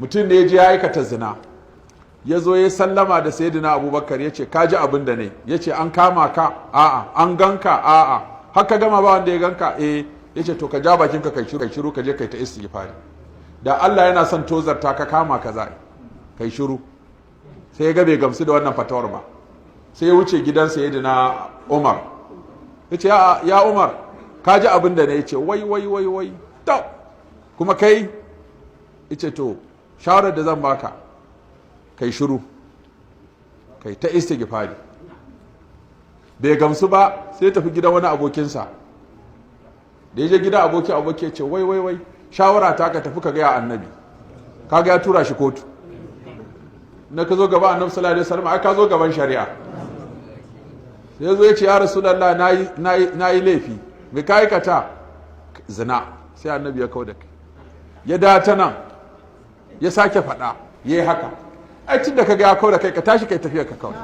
mutum ne ya je ya aikata zina, ya zo ya sallama da sayyidina abubakar ya ce ka ji abin da ne, ya ce an kama ka a'a, an ganka a'a, haka gama ba wanda ya ganka ya ce to ka ja bakinka kai shiru ka je kai ta istighfari, da Allah yana son tozarta ka kama ka za kai shiru. sai ya ga bai gamsu da wannan fatawar ba, sai ya wuce gidan sayyidina Umar ya ce ya Umar ka ji abin da ne, ya ce wai to kuma kai, ya ce to shawarar da zan baka kai shiru kai ta istighfari. bai gamsu ba sai ya tafi gidan wani abokinsa, da ya je gidan aboki ya ce wai shawara ta ka tafi ka gaya annabi, kaga ya tura shi kotu, na ka zo gaba annabi sallallahu alaihi wasallam ai ka zo gaban shari'a. sai ya zo ya ce ya rasulullah na yi laifi, me ka aikata? zina. sai annabi ya kawo da kai, ya data nan ya sake faɗa, ya yi haka. ai tun da ka ga ya kawo da kai ka tashi kai tafiya ka kawai,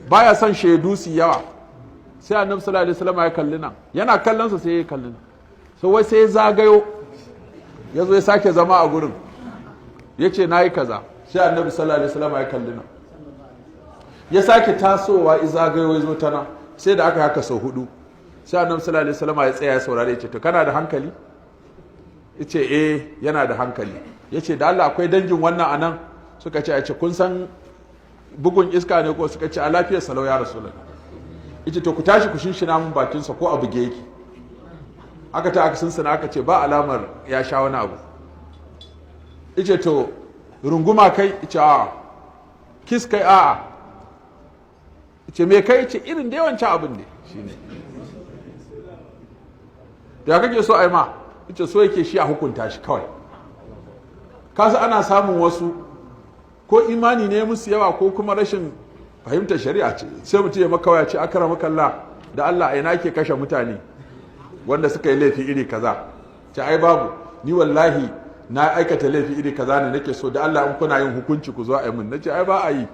baya son shaidu su yawa. sai annabi sallallahu alaihi wasallam ya kalli nan, yana kallon sa sai ya kalli nan, so wai sai ya zagayo ya zo ya sake zama a gurin ya ce na yi kaza. sai annabi sallallahu alaihi wasallam ya kalli nan, ya sake tasowa ya zagayo ya zo ta nan, sai da aka haka sau hudu. sai annabi sallallahu alaihi wasallam ya tsaya ya saurare ya ce to kana da hankali? ya ce yana da hankali. ya ce da Allah akwai dangin wannan anan? suka ce a ce kun san bugun iska ne ko? suka ce a lafiyar salau ya rasulullah. ya ce to ku tashi ku shinshina mun bakinsa ko a buge yake. aka ta aka sinsina aka ce ba alamar ya sha wani abu. ya ce to runguma kai? ya ce a'a. kis kai? a'a. ya ce me kai? ya ce irin da yawancin abin ne shine. da kake so ai ma? ya ce so yake shi a hukunta shi kawai. kasa ana samun wasu ko imani ne musu yawa ko kuma rashin fahimtar shari'a ce, sai mutum ya maka waya ce akramaka Allah da Allah a ina ke kashe mutane wanda suka yi laifi iri kaza. ce ai babu, ni wallahi na aikata laifi iri kaza ne nake so da Allah in kuna yin hukunci ku zo a yi min. nace ai ba a yi,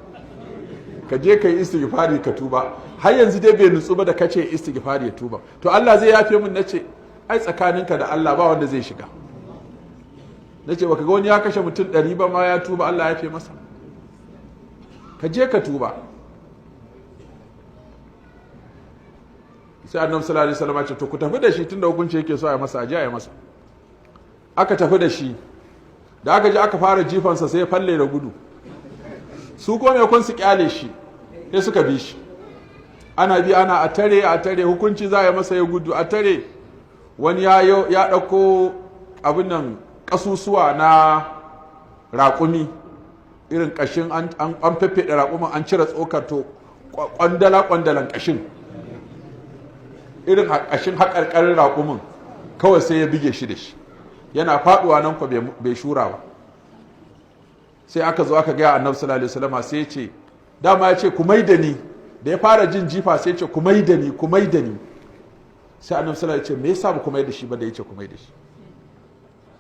ka je ka yi istighfari ka tuba. har yanzu dai bai nutsu ba da kace istighfari ya tuba, to Allah zai yafe min? nace ai tsakaninka da Allah ba wanda zai shiga. nace baka ga wani ya kashe mutum 100 ba ma ya tuba Allah ya yafe masa? ka je ka tuba. sai annabi sallallahu alaihi wasallam ya ce to ku tafi da shi tunda hukunci yake so a masa, aje a yi masa. aka tafi da shi, da aka je aka fara jifansa sai ya falle da gudu. su ko me kun su kyale shi sai suka bi shi, ana bi ana a tare hukunci za a yi masa, ya gudu a tare. wani ya ɗauko abin nan ƙasusuwa na raƙumi, irin ƙashin an feffeɗe raƙumin an cire tsokar, to ƙwandalan ƙashin, irin ƙashin haƙarƙarin raƙumin kawai sai ya bige shi da shi, yana faɗuwa nan ko bai shura ba. sai aka zo aka gaya annabi sallallahu alaihi wasallam, sai ya ce dama ya ce ku maida ni, da ya fara jin jifa sai ya ce ku maida ni. sai annabi sallallahu alaihi wasallam ya ce me yasa ba ku maida shi ba? da ya ce ku maida shi,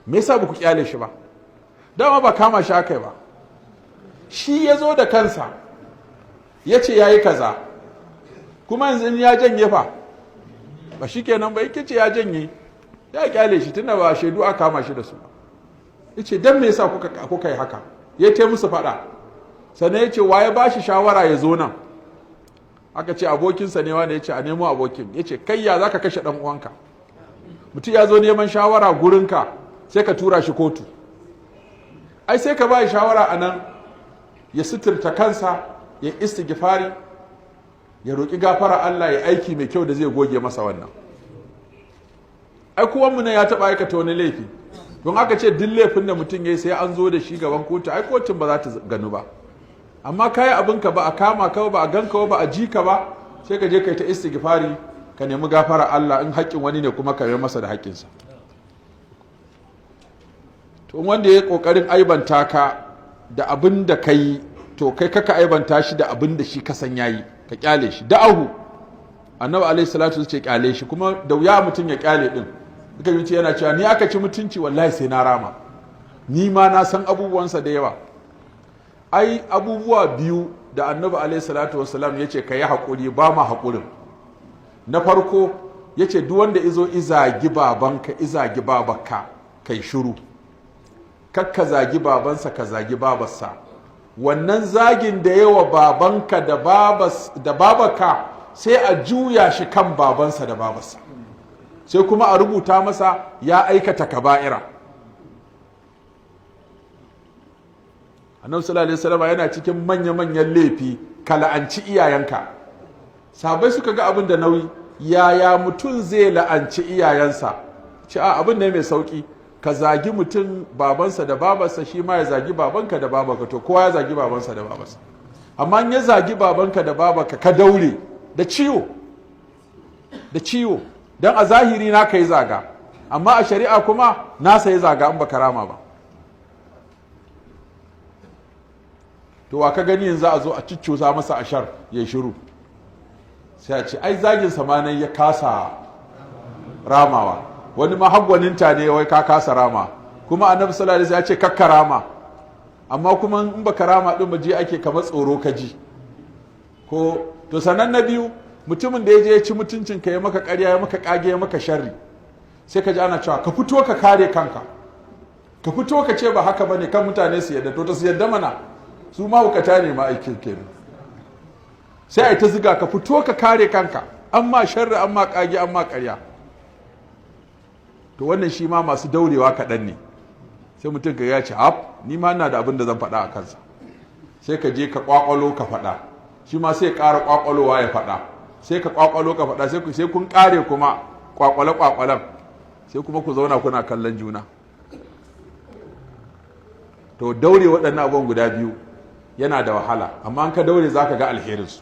me yasa ba ku kyale shi ba? dama ba kama shi akai ba, shi ya zo da kansa ya ce ya yi kaza, kuma yanzu ya janye fa ba shi kenan ba? yake ce ya janye, ya kyale shi tunda ba shaidu aka kama shi da su. ya ce don me yasa kuka yi haka? ya ce musu faɗa. sannan ya ce wa ya ba shi shawara ya zo nan? aka ce abokinsa ne wanda ya ce a nemo abokin. ya ce kai ya za ka kashe ɗan uwanka? mutum ya zo neman shawara gurinka sai ka tura shi kotu? ai sai ka ba shi shawara a nan, ya suturta kansa, ya istighfari, ya roƙi gafara Allah, ya aiki mai kyau da zai goge masa wannan. ai kowanmu ne ya taɓa aikata wani laifi, don aka ce duk laifin da mutum ya yi sai an zo da shi gaban kotu, ai kotun ba za ta ganu ba. amma kayi abinka ba a kama ka ba a ganka ba a ji ka ba, sai ka je kai ta istighfari ka nemi gafara Allah, in haƙƙin wani ne kuma ka yi masa da haƙƙinsa. to wanda ya yi ƙoƙarin aibanta ka da abin da ka yi, to kai kaka aibanta shi da abin da shi ka san yayi, ka kyale shi. da'ahu, annabi alaihi salatu ce kyale shi, kuma da wuya mutum ya kyale din. duka yi yana cewa ni aka ci mutunci wallahi sai na rama, ni ma na san abubuwansa da yawa. ai abubuwa biyu da annabi alaihi salatu wasalam ya ce ka yi haƙuri, ba ma haƙurin. na farko ya ce duk wanda izo izagi babanka izagi babanka kai shiru. kakka zagi babansa ka zagi babarsa. Wannan zagin da yawa babanka da babaka sai a juya shi kan babansa da babarsa, sai kuma a rubuta masa ya aikata kaba'ira. Annabi sallallahu alaihi wasallam yana cikin manya-manyan laifi ka la'anci iyayenka. Sahabbai suka ga abin da nauyi, yaya mutum zai la'anci iyayensa? Ce a abin ne mai sauki, ka zagi mutum babansa da babarsa, shi ma ya zagi babanka da babarka, to kowa ya zagi babansa da babarsa. Amma in ya zagi babanka da babarka ka daure da ciwo don a zahiri na ka yi zaga, amma a shari'a kuma nasa yi zaga in baka rama ba. To wa ka gani yanzu a zo a ciccusa masa ashar ya shiru, sai a ce ai zagin samanin ya kasa ramawa, wani ma haggwaninta ne wai ka kasa rama, kuma annabi sallallahu alaihi wasallam ya ce kakka rama, amma kuma in baka rama din ba je ake kamar tsoro ka ji ko. To sanan na biyu, mutumin da ya je ya ci mutuncin ka, ya maka ƙarya, ya maka kage, ya maka sharri, sai ka ji ana cewa ka fito ka kare kanka, ka fito ka ce ba haka bane kan mutane su yadda, to su yadda mana, su ma hukata ne ma aikin kenan. Sai ai ta ziga ka fito ka kare kanka, amma sharri, amma kage, amma ƙarya. To wannan shi ma masu daurewa kaɗan ne. Sai mutum ka ya ce ni ma ina da abin da zan faɗa a kansa, sai ka je ka kwakwalo ka faɗa, shi ma sai ƙara kwakwalowa ya faɗa, sai ka kwakwalo ka faɗa, sai kun ƙare kuma kwakwale-kwakwalen, sai kuma ku zauna kuna kallon juna. To daure waɗannan abubuwan guda biyu yana da wahala, amma an ka daure za ka ga alherinsu.